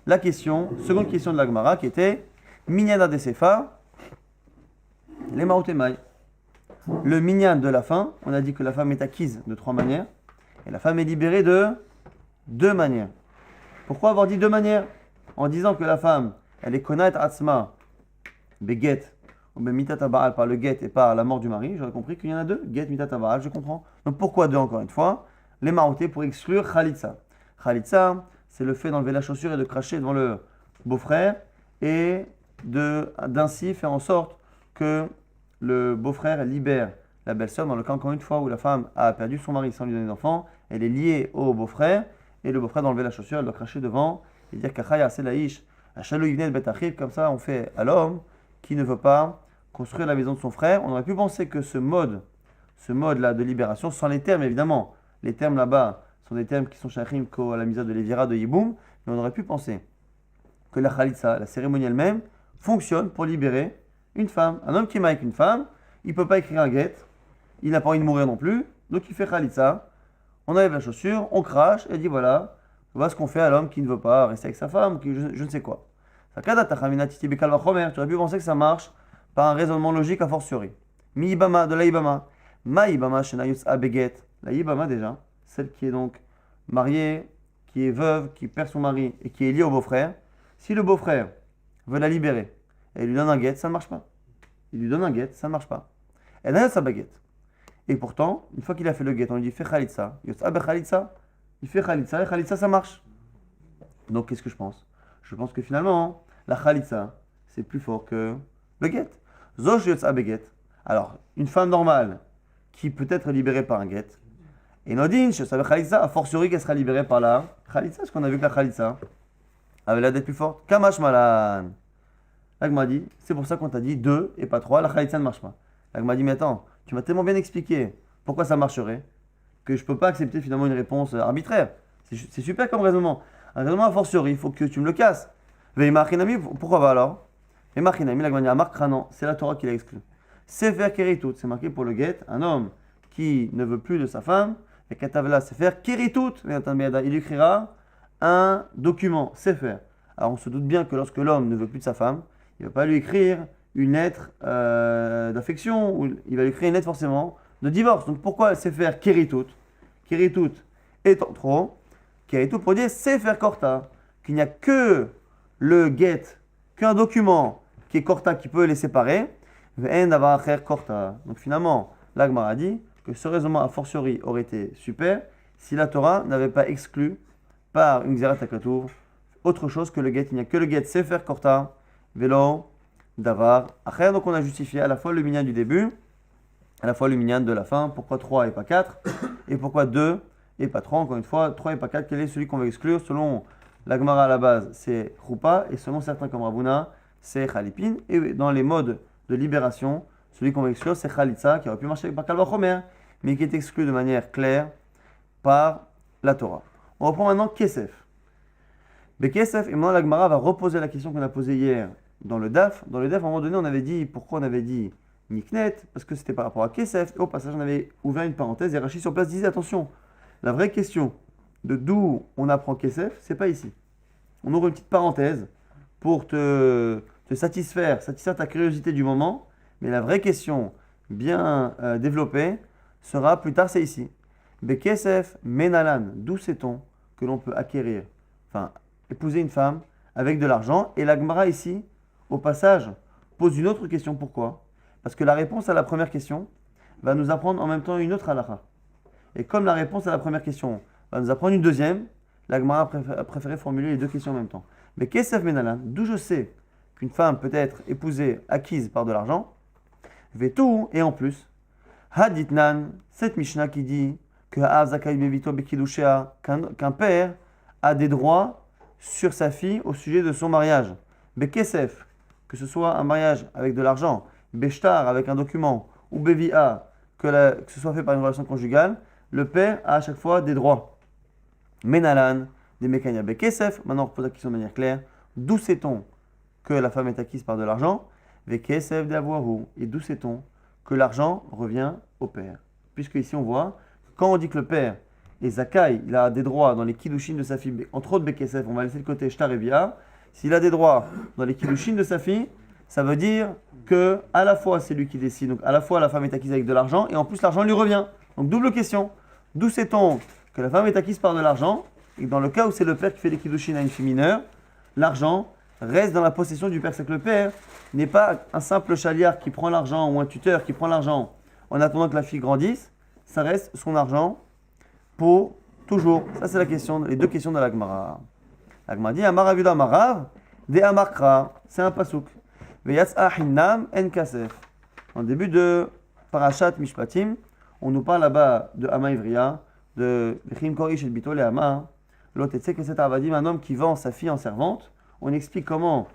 la question, seconde question de la Gemara qui était Minyana de Sefa, les Maotemai. Le minyan de la fin, on a dit que la femme est acquise de 3 manières et la femme est libérée de 2 manières. Pourquoi avoir dit 2 manières? En disant que la femme, elle est konat atzma, beget, ou mitata baal par le get et par la mort du mari, j'aurais compris qu'il y en a 2, get, mitata baal, je comprends. Donc pourquoi 2 encore une fois? Les marotés pour exclure khalitsa. Khalitsa, c'est le fait d'enlever la chaussure et de cracher devant le beau-frère et d'ainsi faire en sorte que le beau-frère libère la belle-sœur. Dans le cas encore une fois où la femme a perdu son mari sans lui donner d'enfant, elle est liée au beau-frère et le beau-frère d'enlever la chaussure, elle doit cracher devant et dire qu'achaya c'est laïch, achalou yivnel betachib, comme ça on fait à l'homme qui ne veut pas construire la maison de son frère. On aurait pu penser que ce mode-là de libération, sans les termes évidemment, les termes là-bas sont des termes qui sont shachim à la misa de Lévira de Yiboum, mais on aurait pu penser que la khalitsa, la cérémonie elle-même, fonctionne pour libérer une femme. Un homme qui est marié avec une femme, il ne peut pas écrire un get, il n'a pas envie de mourir non plus, donc il fait khalitsa, on enlève la chaussure, on crache et dit voilà ce qu'on fait à l'homme qui ne veut pas rester avec sa femme, qui je ne sais quoi. Tu aurais pu penser que ça marche par un raisonnement logique a fortiori. Mi ibama, de la ibama. Ma ibama shenayus abeget. La ibama déjà, celle qui est donc mariée, qui est veuve, qui perd son mari et qui est liée au beau-frère, si le beau-frère veut la libérer et lui donne un guet, ça ne marche pas. Il lui donne un guet, ça ne marche pas. Elle a sa baguette. Et pourtant, une fois qu'il a fait le guet, on lui dit fais khalitsa. Il fait khalitsa et khalitsa ça marche. Donc qu'est-ce que je pense? Je pense que finalement, la khalitsa, c'est plus fort que le guet. Zosh yotsa beget. Alors, une femme normale qui peut être libérée par un guet, et Nodin, je savais khalitsa, a fortiori qu'elle sera libérée par la khalitsa, parce qu'on a vu que la khalitsa avait l'air d'être plus forte. Kamash malan. L'agma dit, c'est pour ça qu'on t'a dit 2 et pas 3, la khalitsa ne marche pas. L'agma dit, mais attends, tu m'as tellement bien expliqué pourquoi ça marcherait que je ne peux pas accepter finalement une réponse arbitraire. C'est super comme raisonnement. Un raisonnement a fortiori, il faut que tu me le casses. Veimachinami, pourquoi pas alors? Veimachinami, l'agma dit, Amar Kranan, c'est la Torah qui l'a exclu. Sefer Keritout, c'est marqué pour le guet, un homme qui ne veut plus de sa femme, et Katavla Sefer Keritout, il écrira un document, Sefer. Alors on se doute bien que lorsque l'homme ne veut plus de sa femme, il ne va pas lui écrire une lettre d'affection, ou il va lui écrire une lettre forcément de divorce. Donc pourquoi Sefer Keritout? Keritout étant trop, Keritout pour dire Sefer Korta, qu'il n'y a que le guet, qu'un document qui est Korta qui peut les séparer. Donc finalement, l'Agmara a dit que ce raisonnement a fortiori aurait été super si la Torah n'avait pas exclu par une Xerat HaKatuv autre chose que le guet. Il n'y a que le guet Sefer Korta, Velo, Davar, Acher. Donc on a justifié à la fois le minyan du début, à la fois le minyan de la fin. Pourquoi 3 et pas 4? Et pourquoi 2 et pas 3? Encore une fois, 3 et pas 4, quel est celui qu'on va exclure? Selon l'Agmara à la base, c'est Choupa, et selon certains comme Rabouna, c'est Khalipin. Et dans les modes de libération, celui qu'on va exclure, c'est Khalitsa, qui aurait pu marcher par Kal Vachomer, mais qui est exclu de manière claire par la Torah. On reprend maintenant Kesef. Kesef, et maintenant la Gemara va reposer la question qu'on a posée hier dans le DAF. Dans le DAF, à un moment donné, on avait dit, pourquoi on avait dit Niknet? Parce que c'était par rapport à Kesef. Et au passage, on avait ouvert une parenthèse, et Rachid sur place disait, attention, la vraie question de d'où on apprend Kesef, c'est pas ici. On ouvre une petite parenthèse pour te satisfaire ta curiosité du moment, mais la vraie question bien développée sera plus tard, c'est ici. Bekesef menalan, d'où sait-on que l'on peut acquérir, enfin épouser une femme avec de l'argent? Et la Gemara ici, au passage, pose une autre question. Pourquoi? Parce que la réponse à la première question va nous apprendre en même temps une autre halakha. Et comme la réponse à la première question va nous apprendre une deuxième, la Gemara a préféré formuler les deux questions en même temps. Mais Kesef menalan, d'où je sais qu'une femme peut être épousée, acquise par de l'argent, Vetou, et en plus, Haditnan, cette Mishnah qui dit que qu'un père a des droits sur sa fille au sujet de son mariage. Bekesef, que ce soit un mariage avec de l'argent, Beshtar avec un document, ou Bevia, que ce soit fait par une relation conjugale, le père a à chaque fois des droits. Menalan, des Mekania Bekesef, maintenant on repose la question de manière claire, d'où sait-on que la femme est acquise par de l'argent? Vekesef d'avoiru, et d'où sait-on que l'argent revient au père? Puisque ici on voit, quand on dit que le père est Zakai, il a des droits dans les kiddushin de sa fille, entre autres Bekesef, on va laisser le côté Shtar et Bia, s'il a des droits dans les kiddushin de sa fille, ça veut dire que à la fois c'est lui qui décide, donc à la fois la femme est acquise avec de l'argent, et en plus l'argent lui revient. Donc double question, d'où sait-on que la femme est acquise par de l'argent, et que dans le cas où c'est le père qui fait les kiddushin à une fille mineure, l'argent reste dans la possession du père. C'est que le père n'est pas un simple chaliard qui prend l'argent ou un tuteur qui prend l'argent en attendant que la fille grandisse. Ça reste son argent pour toujours. Ça, c'est la question, les deux questions de la Gemara. La Gemara dit Amar Aviuda Amarav, de Amarkra. C'est un pasouk. Veyatsa Hinnam En Kasef. En début de Parashat Mishpatim, on nous parle là-bas de Hama Ivriya, de Bechim Korish et Bitol et Hama. L'autre, c'est que c'est Avadim, un homme qui vend sa fille en servante. On explique comment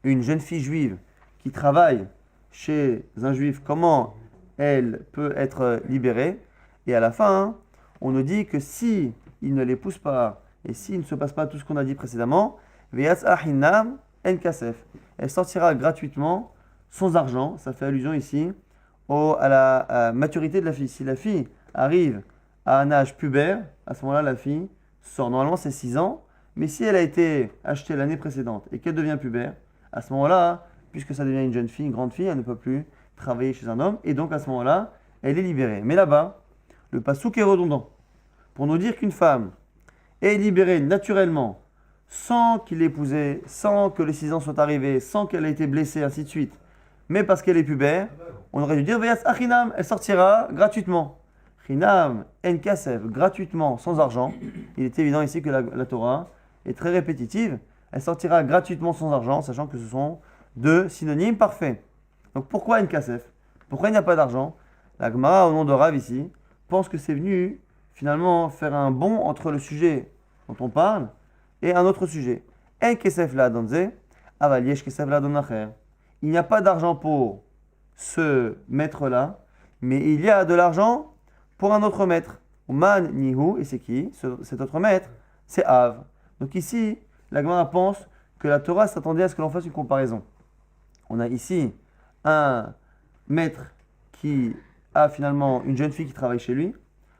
une jeune fille juive qui travaille chez un juif, comment elle peut être libérée. Et à la fin, on nous dit que si il ne l'épouse pas et s'il ne se passe pas tout ce qu'on a dit précédemment, elle sortira gratuitement sans argent. Ça fait allusion ici à la maturité de la fille. Si la fille arrive à un âge pubère, à ce moment-là, la fille sort. Normalement, c'est 6 ans. Mais si elle a été achetée l'année précédente et qu'elle devient pubère, à ce moment-là, puisque ça devient une jeune fille, une grande fille, elle ne peut plus travailler chez un homme. Et donc, à ce moment-là, elle est libérée. Mais là-bas, le pasouk est redondant. Pour nous dire qu'une femme est libérée naturellement, sans qu'il l'ait épousée, sans que les 6 ans soient arrivés, sans qu'elle ait été blessée, ainsi de suite, mais parce qu'elle est pubère, on aurait dû dire Veyas Achinam, elle sortira gratuitement. Chinam en kasef, gratuitement, sans argent. Il est évident ici que la Torah est très répétitive. Elle sortira gratuitement sans argent, sachant que ce sont deux synonymes parfaits. Donc pourquoi en kasef? Pourquoi il n'y a pas d'argent? La Gemara, au nom de Rav ici, pense que c'est venu finalement faire un bond entre le sujet dont on parle et un autre sujet. En kesef la donze, aval yesh kesef la donacher. Il n'y a pas d'argent pour ce maître-là, mais il y a de l'argent pour un autre maître. Man nihu, et c'est qui? Cet autre maître, c'est Av. Donc ici, la Gemara pense que la Torah s'attendait à ce que l'on fasse une comparaison. On a ici un maître qui a finalement une jeune fille qui travaille chez lui.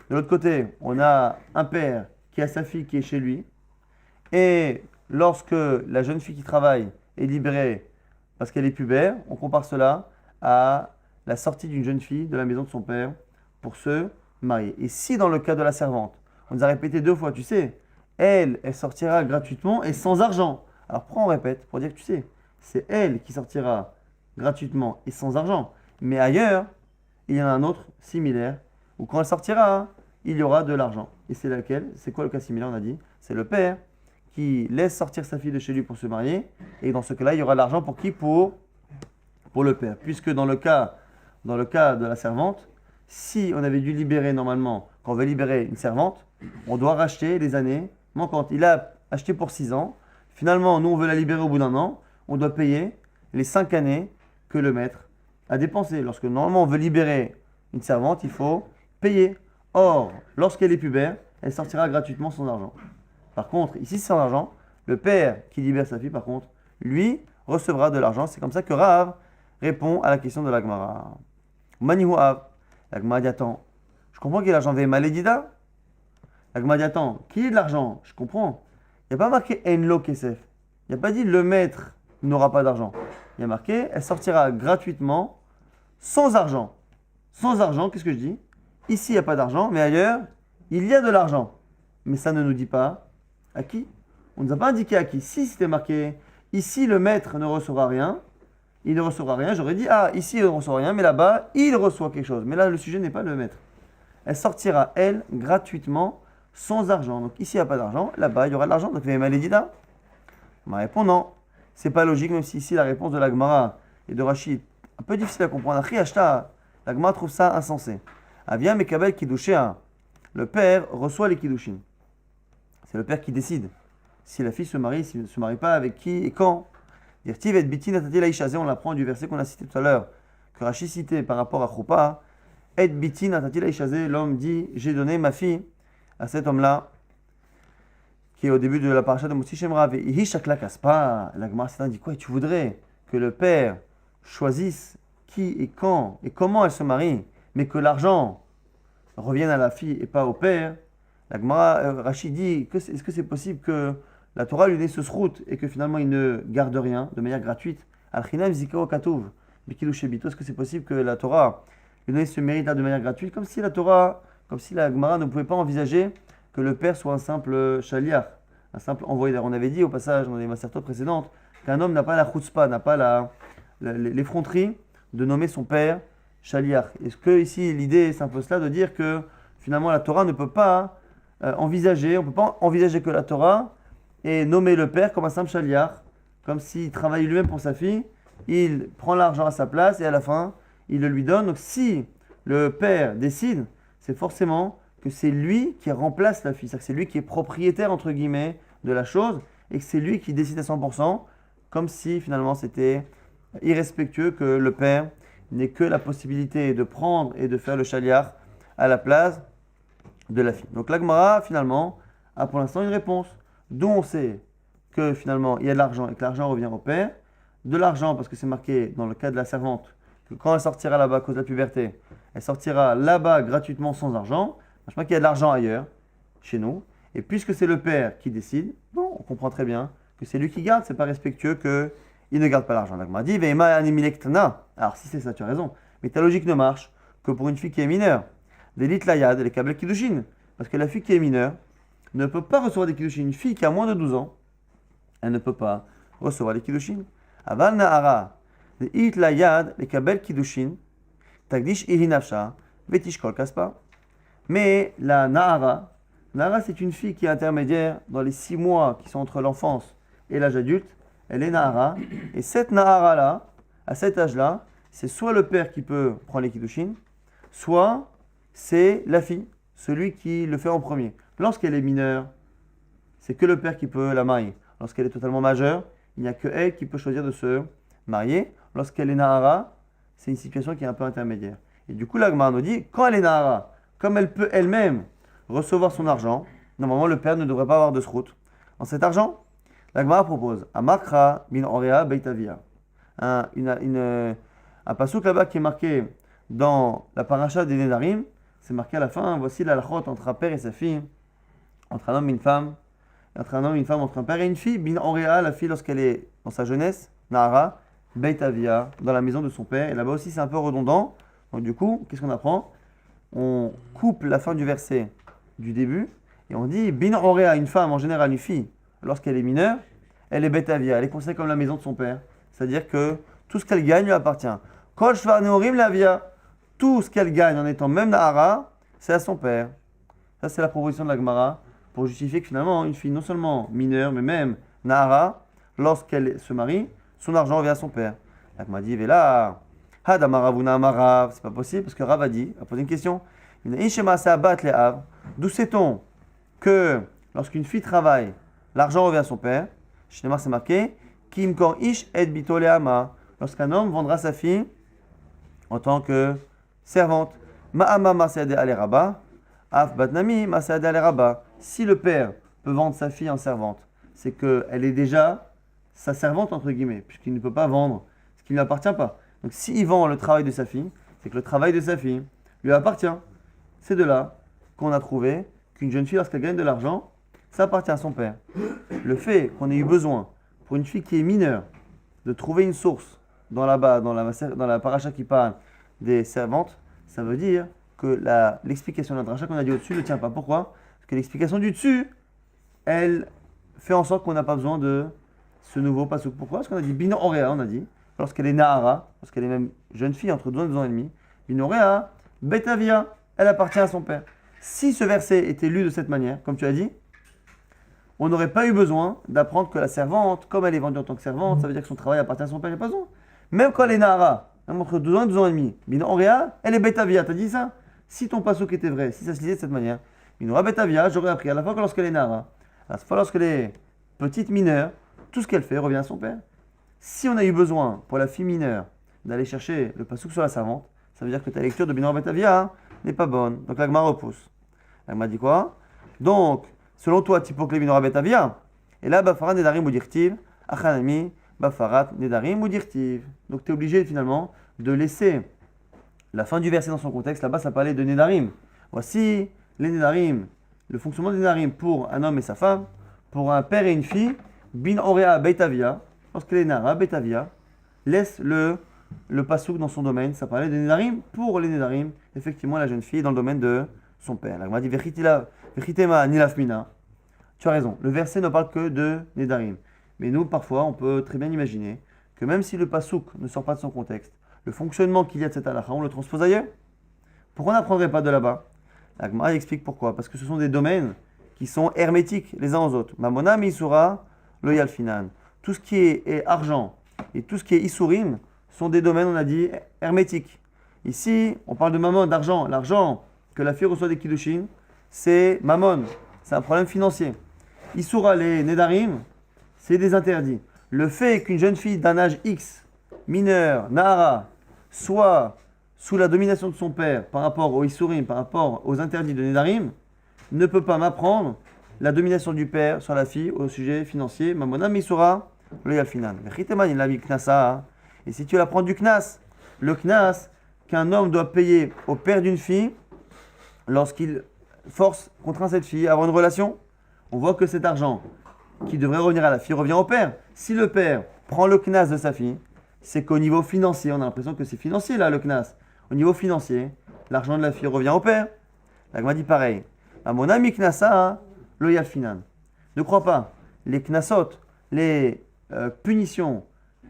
De l'autre côté, on a un père qui a sa fille qui est chez lui. Et lorsque la jeune fille qui travaille est libérée parce qu'elle est pubère, on compare cela à la sortie d'une jeune fille de la maison de son père pour se marier. Et si dans le cas de la servante, on nous a répété 2 fois, tu sais, elle sortira gratuitement et sans argent. Alors prends, on répète pour dire que tu sais, c'est elle qui sortira gratuitement et sans argent. Mais ailleurs, il y en a un autre similaire où quand elle sortira, il y aura de l'argent. Et c'est laquelle? C'est quoi le cas similaire? On a dit, c'est le père qui laisse sortir sa fille de chez lui pour se marier. Et dans ce cas-là, il y aura de l'argent pour qui? Pour le père. Puisque dans le cas de la servante, si on avait dû libérer normalement, quand on veut libérer une servante, on doit racheter les années manquantes. Il a acheté pour 6 ans. Finalement, nous, on veut la libérer au bout d'un an. On doit payer les 5 années que le maître a dépensées. Lorsque normalement on veut libérer une servante, il faut payer. Or, lorsqu'elle est pubère, elle sortira gratuitement sans argent. Par contre, ici, c'est sans argent. Le père qui libère sa fille, par contre, lui, recevra de l'argent. C'est comme ça que Rav répond à la question de la Gemara. Manihu Av. La Gemara dit, attends, je comprends qu'il y a l'argent malédida. La Gemara dit, attends, qui est de l'argent? Je comprends. Il n'y a pas marqué Enlo Kesef. Il n'y a pas dit le maître n'aura pas d'argent. Il y a marqué, elle sortira gratuitement sans argent. Sans argent, qu'est-ce que je dis? Ici, il n'y a pas d'argent, mais ailleurs, il y a de l'argent. Mais ça ne nous dit pas à qui. On ne nous a pas indiqué à qui. Si c'était marqué, ici, le maître ne recevra rien, il ne recevra rien, j'aurais dit, ah, ici, il ne reçoit rien, mais là-bas, il reçoit quelque chose. Mais là, le sujet n'est pas le maître. Elle sortira, elle, gratuitement, sans argent. Donc ici, il n'y a pas d'argent, là-bas, il y aura de l'argent. Donc, il y a malédida. Ma réponse, non. C'est pas logique, même si ici, la réponse de la Gemara et de Rachid, un peu difficile à comprendre. La Gemara trouve ça insensé. Avia Mekabel Kiddushin. Le père reçoit les Kiddushin. C'est le père qui décide si la fille se marie, s'il ne se marie pas, avec qui et quand. Dirtiv et bitin atati laishazé, on l'apprend du verset qu'on a cité tout à l'heure, que Rachid citait par rapport à Choupa. Et bitin atati laishazé, l'homme dit, j'ai donné ma fille à cet homme-là, qui est au début de la paracha de Motsi Shem Rav. Et Hishakla Kaspa, la Gemara s'est dit quoi? Et tu voudrais que le père choisisse qui et quand et comment elle se marie, mais que l'argent revienne à la fille et pas au père. La Gemara, Rachid dit, est-ce que c'est possible que la Torah lui donne ce srout et que finalement il ne garde rien de manière gratuite? Al-Chinam Zikao Katuv, Bikilou Shebito, est-ce que c'est possible que la Torah lui donne ce mérite-là de manière gratuite, comme si la Gemara ne pouvait pas envisager que le père soit un simple shaliach, un simple envoyé d'air. On avait dit au passage dans les masertot précédentes qu'un homme n'a pas la chutzpah, n'a pas l'effronterie de nommer son père shaliach. Est-ce que ici l'idée s'impose là de dire que finalement la Torah ne peut pas envisager, on ne peut pas envisager que la Torah ait nommé le père comme un simple shaliach, comme s'il travaillait lui-même pour sa fille, il prend l'argent à sa place et à la fin il le lui donne. Donc si le père décide, c'est forcément que c'est lui qui remplace la fille, c'est-à-dire que c'est lui qui est propriétaire entre guillemets de la chose et que c'est lui qui décide à 100%, comme si finalement c'était irrespectueux que le père n'ait que la possibilité de prendre et de faire le shaliach à la place de la fille. Donc la Gemara finalement a pour l'instant une réponse, d'où on sait que finalement il y a de l'argent et que l'argent revient au père, de l'argent parce que c'est marqué dans le cas de la servante que quand elle sortira là-bas à cause de la puberté, elle sortira là-bas gratuitement sans argent. Je crois qu'il y a de l'argent ailleurs, chez nous, et puisque c'est le père qui décide, bon, on comprend très bien que c'est lui qui garde, c'est pas respectueux qu'il ne garde pas l'argent. Donc, on m'a dit, alors si c'est ça, tu as raison, mais ta logique ne marche que pour une fille qui est mineure. Des lit layad, les câbles kiddushin, parce que la fille qui est mineure, ne peut pas recevoir des kiddushin. Une fille qui a moins de 12 ans, elle ne peut pas recevoir les kiddushin. Aval na'ara, de it la yad, les kabel kiddushin, tagdish irinafsha, vetishkol kaspa. Mais la na'ara, c'est une fille qui est intermédiaire dans les 6 mois qui sont entre l'enfance et l'âge adulte. Elle est na'ara. Et cette na'ara-là, à cet âge-là, c'est soit le père qui peut prendre les kiddushin, soit c'est la fille, celui qui le fait en premier. Lorsqu'elle est mineure, c'est que le père qui peut la marier. Lorsqu'elle est totalement majeure, il n'y a que elle qui peut choisir de se marier. Lorsqu'elle est nahara, c'est une situation qui est un peu intermédiaire. Et du coup, la Gemara nous dit, quand elle est nahara, comme elle peut elle-même recevoir son argent, normalement le père ne devrait pas avoir de srout. En cet argent, la Gemara propose Amakra bin Orea Beitavia. Un passouk là-bas qui est marqué dans la paracha des Nedarim, c'est marqué à la fin, voici la halachot entre un père et sa fille, entre un homme et une femme, entre un homme et une femme, entre un père et une fille, bin Orea, la fille lorsqu'elle est dans sa jeunesse, Nahara, Beitavia, dans la maison de son père, et là-bas aussi c'est un peu redondant, donc du coup, qu'est-ce qu'on apprend? On coupe la fin du verset du début, et on dit, bin Orea, une femme, en général une fille, lorsqu'elle est mineure, elle est Beitavia, elle est considérée comme la maison de son père, c'est-à-dire que tout ce qu'elle gagne lui appartient. Kol shvar neorim la via, tout ce qu'elle gagne en étant même Nahara, c'est à son père. Ça, c'est la proposition de la Gemara pour justifier que finalement, une fille non seulement mineure, mais même Nahara, lorsqu'elle se marie, son argent revient à son père. La Gemara dit, Vela, Hadamarabuna Amarav, c'est pas possible parce que Rav a posé une question. D'où sait-on que lorsqu'une fille travaille, l'argent revient à son père? Chez Neymar, c'est marqué, Kim kor ish et bitoleama, lorsqu'un homme vendra sa fille en tant que servante. Ma'ama masade aleraba, af batnami masade aleraba. Si le père peut vendre sa fille en servante, c'est qu'elle est déjà sa servante, entre guillemets, puisqu'il ne peut pas vendre ce qui ne lui appartient pas. Donc s'il vend le travail de sa fille, c'est que le travail de sa fille lui appartient. C'est de là qu'on a trouvé qu'une jeune fille, lorsqu'elle gagne de l'argent, ça appartient à son père. Le fait qu'on ait eu besoin, pour une fille qui est mineure, de trouver une source dans la paracha qui parle des servantes, ça veut dire que l'explication de la paracha qu'on a dit au-dessus ne tient pas. Pourquoi? Parce que l'explication du dessus, elle fait en sorte qu'on n'a pas besoin de ce nouveau passouk. Pourquoi? Parce qu'on a dit Bino Orea, on a dit, lorsqu'elle est Nahara, lorsqu'elle est même jeune fille, entre 12 et 2 ans et demi, Bino Orea, Betavia, elle appartient à son père. Si ce verset était lu de cette manière, comme tu as dit, on n'aurait pas eu besoin d'apprendre que la servante, comme elle est vendue en tant que servante, ça veut dire que son travail appartient à son père, il n'y a pas besoin. Même quand elle est Nahara, entre 12 ans et 2 ans et demi, Bino Orea, elle est Betavia, t'as dit ça? Si ton passouk était vrai, si ça se lisait de cette manière, Bino Orea Betavia, j'aurais appris à la fois que lorsqu'elle est Nahara, à la fois lorsqu'elle est petite mineure, tout ce qu'elle fait revient à son père. Si on a eu besoin, pour la fille mineure, d'aller chercher le passouk sur la servante, ça veut dire que ta lecture de Bino Orea Betavia n'est pas bonne. Donc la Gemara repousse. La Gemara dit quoi? Donc, selon toi, Tipokle Bino Orea Betavia, et là, Bafarat Nedarim ou Dirtiv, Achanami, Bafarat Nedarim ou Dirtiv. Donc tu es obligé finalement de laisser la fin du verset dans son contexte. Là-bas, ça parlait de Nedarim. Voici les Nedarim, le fonctionnement des Nedarim pour un homme et sa femme, pour un père et une fille, Bin Orea Beitavia, lorsqu'elle est Nahara, Beitavia, laisse le pasouk dans son domaine. Ça parlait de Nedarim pour les Nedarim, effectivement, la jeune fille dans le domaine de son père. La Gemara dit Vechitema Nilafmina. Tu as raison, le verset ne parle que de Nedarim. Mais nous, parfois, on peut très bien imaginer que même si le pasouk ne sort pas de son contexte, le fonctionnement qu'il y a de cette halakha, on le transpose ailleurs. Pourquoi on n'apprendrait pas de là-bas? La Gemara explique pourquoi. Parce que ce sont des domaines qui sont hermétiques les uns aux autres. Mamona misura lo yalfinan. Tout ce qui est argent et tout ce qui est isurim sont des domaines, on a dit, hermétiques. Ici, on parle de mammon, d'argent. L'argent que la fille reçoit des kiddushin, c'est mammon. C'est un problème financier. Isura, les nedarim, c'est des interdits. Le fait qu'une jeune fille d'un âge X, mineure, nahara, soit sous la domination de son père par rapport aux isurim, par rapport aux interdits de nedarim, ne peut pas m'apprendre la domination du père sur la fille au sujet financier. Mamona misura le yalfinan. Et si tu apprends du knas, le knas qu'un homme doit payer au père d'une fille lorsqu'il contraint cette fille à avoir une relation, on voit que cet argent qui devrait revenir à la fille revient au père. Si le père prend le knas de sa fille, c'est qu'au niveau financier, on a l'impression que c'est financier là le knas. Au niveau financier, l'argent de la fille revient au père. La Gemara dit pareil. Mon ami knasa lo yalfinan. Ne crois pas. Les knasot, les punitions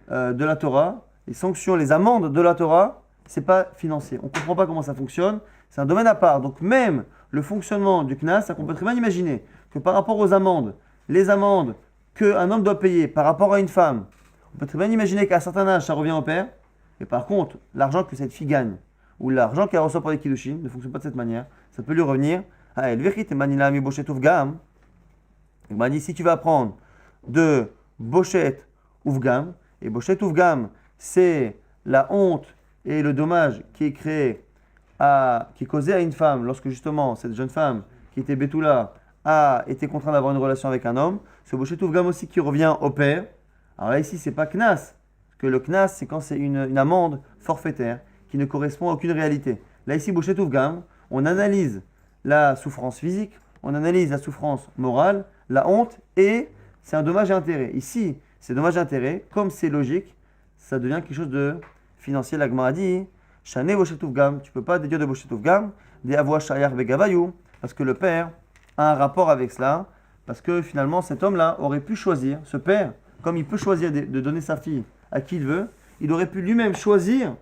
de la Torah, les sanctions, les amendes de la Torah, c'est pas financier. On ne comprend pas comment ça fonctionne. C'est un domaine à part. Donc même le fonctionnement du knas, ça qu'on peut très bien imaginer que par rapport aux amendes, les amendes qu'un homme doit payer par rapport à une femme, on peut très bien imaginer qu'à un certain âge, ça revient au père. Et par contre, l'argent que cette fille gagne, ou l'argent qu'elle reçoit pour les kiddushin, ne fonctionne pas de cette manière. Ça peut lui revenir à elle. Il m'a dit, si tu vas prendre de Bochet Ouvgam, et Bochet Ouvgam, c'est la honte et le dommage qui est causé à une femme lorsque justement cette jeune femme qui était Betula a été contrainte d'avoir une relation avec un homme. Ce Bochet Ouvgam aussi qui revient au père. Alors là ici, c'est pas Knas, que le Knas, c'est quand c'est une amende forfaitaire qui ne correspond à aucune réalité. Là ici, Bochet Ouvgam, on analyse la souffrance physique, on analyse la souffrance morale, la honte, et c'est un dommage et intérêt. Ici, c'est dommage et intérêt, comme c'est logique, ça devient quelque chose de financier. La Gemara dit, Shane Bochet Ouvgam, tu ne peux pas déduire de Bochet Ouvgam, des Avoa Shayar Begavayou, parce que le père a un rapport avec cela, parce que finalement cet homme-là aurait pu choisir, ce père, comme il peut choisir de donner sa fille à qui il veut, il aurait pu lui-même choisir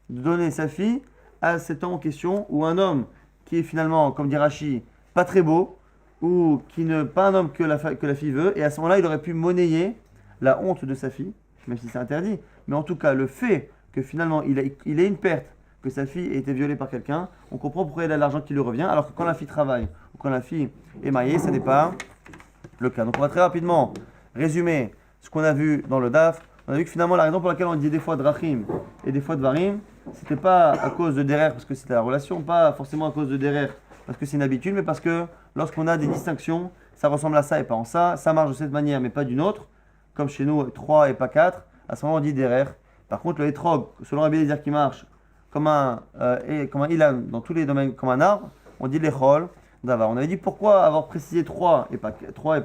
de donner sa fille à cet homme en question, ou un homme qui est finalement, comme dit Rashi, pas très beau, ou qui n'est pas un homme que la fille veut, et à ce moment-là, il aurait pu monnayer la honte de sa fille, même si c'est interdit. Mais en tout cas, le fait que finalement, il ait une perte, que sa fille ait été violée par quelqu'un, on comprend pourquoi il a l'argent qui lui revient, alors que quand la fille travaille, ou quand la fille est mariée, ce n'est pas le cas. Donc on va très rapidement résumer ce qu'on a vu dans le DAF. On a vu que finalement, la raison pour laquelle on dit des fois Drachim et des fois Dvarim, c'était pas à cause de Derer, parce que c'était la relation, pas forcément à cause de Derer, parce que c'est une habitude, mais parce que lorsqu'on a des distinctions, ça ressemble à ça et pas en ça, ça marche de cette manière, mais pas d'une autre, comme chez nous, 3 et pas 4, à ce moment on dit Derer. Par contre, le Etrog, selon Rabbi Eliezer qui marche comme un ilan dans tous les domaines, comme un arbre, on dit l'Echol d'Avar. On avait dit pourquoi avoir précisé 3 et pas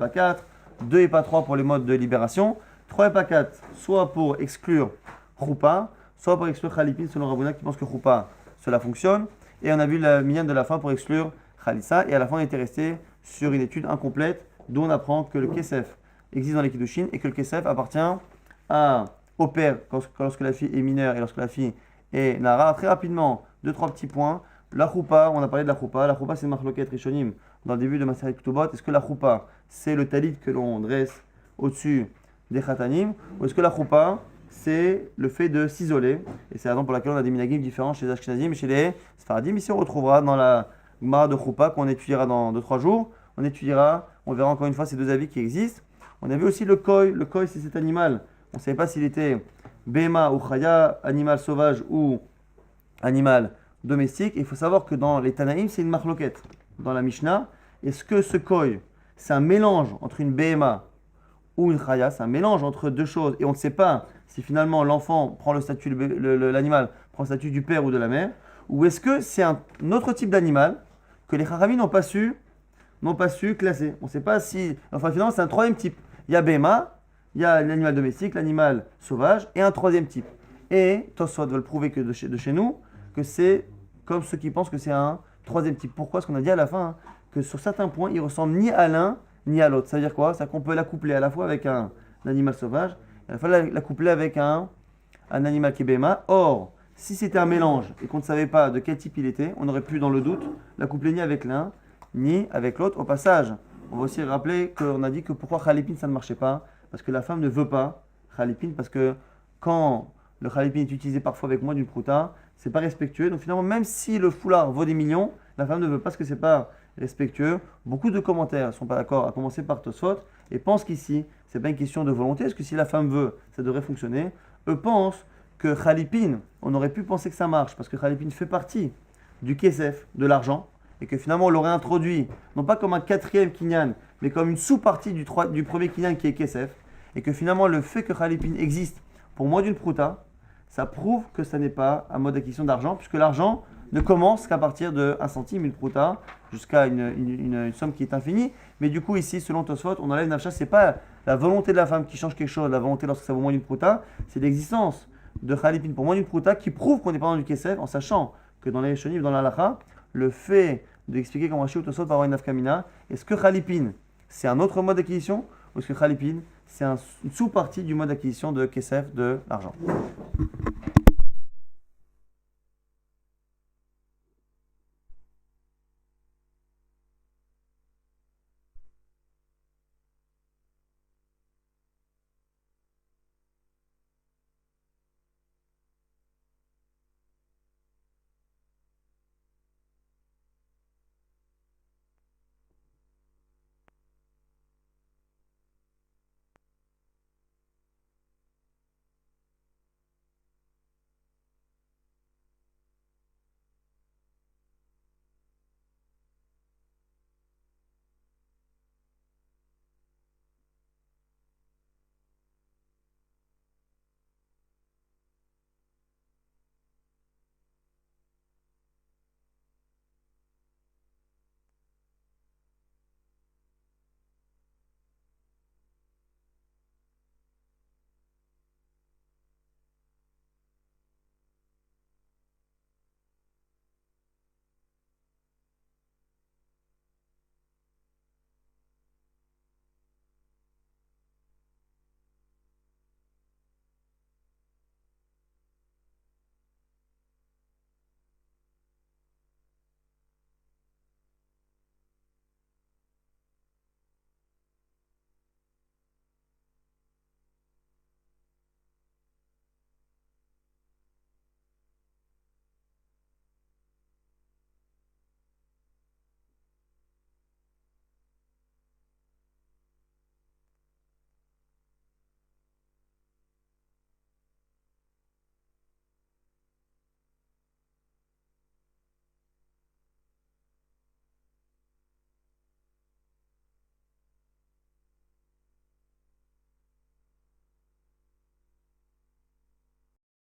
4, 2 et pas 3 pour les modes de libération, 3 et pas 4, soit pour exclure Choupa, soit pour exclure Khalipin, selon Rabouna qui pense que Choupa, cela fonctionne. Et on a vu la minyan de la fin pour exclure Khalissa. Et à la fin, on était resté sur une étude incomplète d'où on apprend que le Kesef existe dans les Kiddushin et que le Kesef appartient au père lorsque la fille est mineure et lorsque la fille est Nara. Très rapidement, 2-3 petits points. La Choupa, on a parlé de la Choupa. La Choupa, c'est Marloket Rishonim dans le début de Maseret Ketubot. Est-ce que la Choupa, c'est le talit que l'on dresse au-dessus des Khatanim, ou est-ce que la Choupa, c'est le fait de s'isoler? Et c'est la raison pour laquelle on a des minagim différents chez les Ashkenazim et chez les Sfaradim. Ici, on retrouvera dans la Gemara de Choupa qu'on étudiera dans 2-3 jours. On verra encore une fois ces deux avis qui existent. On a vu aussi le koi. Le koi, c'est cet animal. On ne savait pas s'il était Bema ou Chaya, animal sauvage ou animal domestique. Et il faut savoir que dans les Tanaïm, c'est une marloquette. Dans la Mishnah, est-ce que ce koi, c'est un mélange entre une Bema ou une chaya, c'est un mélange entre deux choses, et on ne sait pas si finalement l'enfant prend le statut, l'animal prend le statut du père ou de la mère, ou est-ce que c'est un autre type d'animal que les Chachamim n'ont pas su classer. On ne sait pas si, enfin finalement c'est un troisième type. Il y a Bema, il y a l'animal domestique, l'animal sauvage, et un troisième type. Et Tosfot veulent prouver que de chez nous, que c'est comme ceux qui pensent que c'est un troisième type. Pourquoi? Parce qu'on a dit à la fin que sur certains points, il ressemble ni à l'un ni à l'autre. Ça veut dire quoi? C'est qu'on peut l'accoupler à la fois avec un animal sauvage, et à la fois l'accoupler avec un animal qui est Bema. Or, si c'était un mélange et qu'on ne savait pas de quel type il était, on aurait pu, dans le doute, l'accoupler ni avec l'un, ni avec l'autre. Au passage, on va aussi rappeler qu'on a dit que pourquoi Khalipin ça ne marchait pas, parce que la femme ne veut pas Khalipin, parce que quand le Khalipin est utilisé parfois avec moins d'une prouta, c'est pas respectueux. Donc finalement, même si le foulard vaut des millions, la femme ne veut pas parce que c'est pas respectueux. Beaucoup de commentaires ne sont pas d'accord, à commencer par Tosfot, et pensent qu'ici, ce n'est pas une question de volonté, parce que si la femme veut, ça devrait fonctionner. Eux pensent que Khalipin, on aurait pu penser que ça marche, parce que Khalipin fait partie du Kesef, de l'argent, et que finalement on l'aurait introduit, non pas comme un quatrième Kinyan, mais comme une sous-partie du premier Kinyan qui est Kesef, et que finalement le fait que Khalipin existe pour moins d'une prouta, ça prouve que ça n'est pas un mode d'acquisition d'argent, puisque l'argent ne commence qu'à partir de 1 centime, une prouta, jusqu'à une somme qui est infinie. Mais du coup, ici, selon Tosfot, on enlève nafsha, c'est pas la volonté de la femme qui change quelque chose, la volonté lorsque ça vaut moins d'une prouta, c'est l'existence de Khalipin pour moins d'une prouta qui prouve qu'on n'est pas dans du Kesef, en sachant que dans les Shonif, dans la Halacha, le fait d'expliquer comment Rashi ou Tosfot va avoir une nafkamina, est-ce que Khalipin, c'est un autre mode d'acquisition ou est-ce que Khalipin, c'est une sous-partie du mode d'acquisition de Kesef, de l'argent?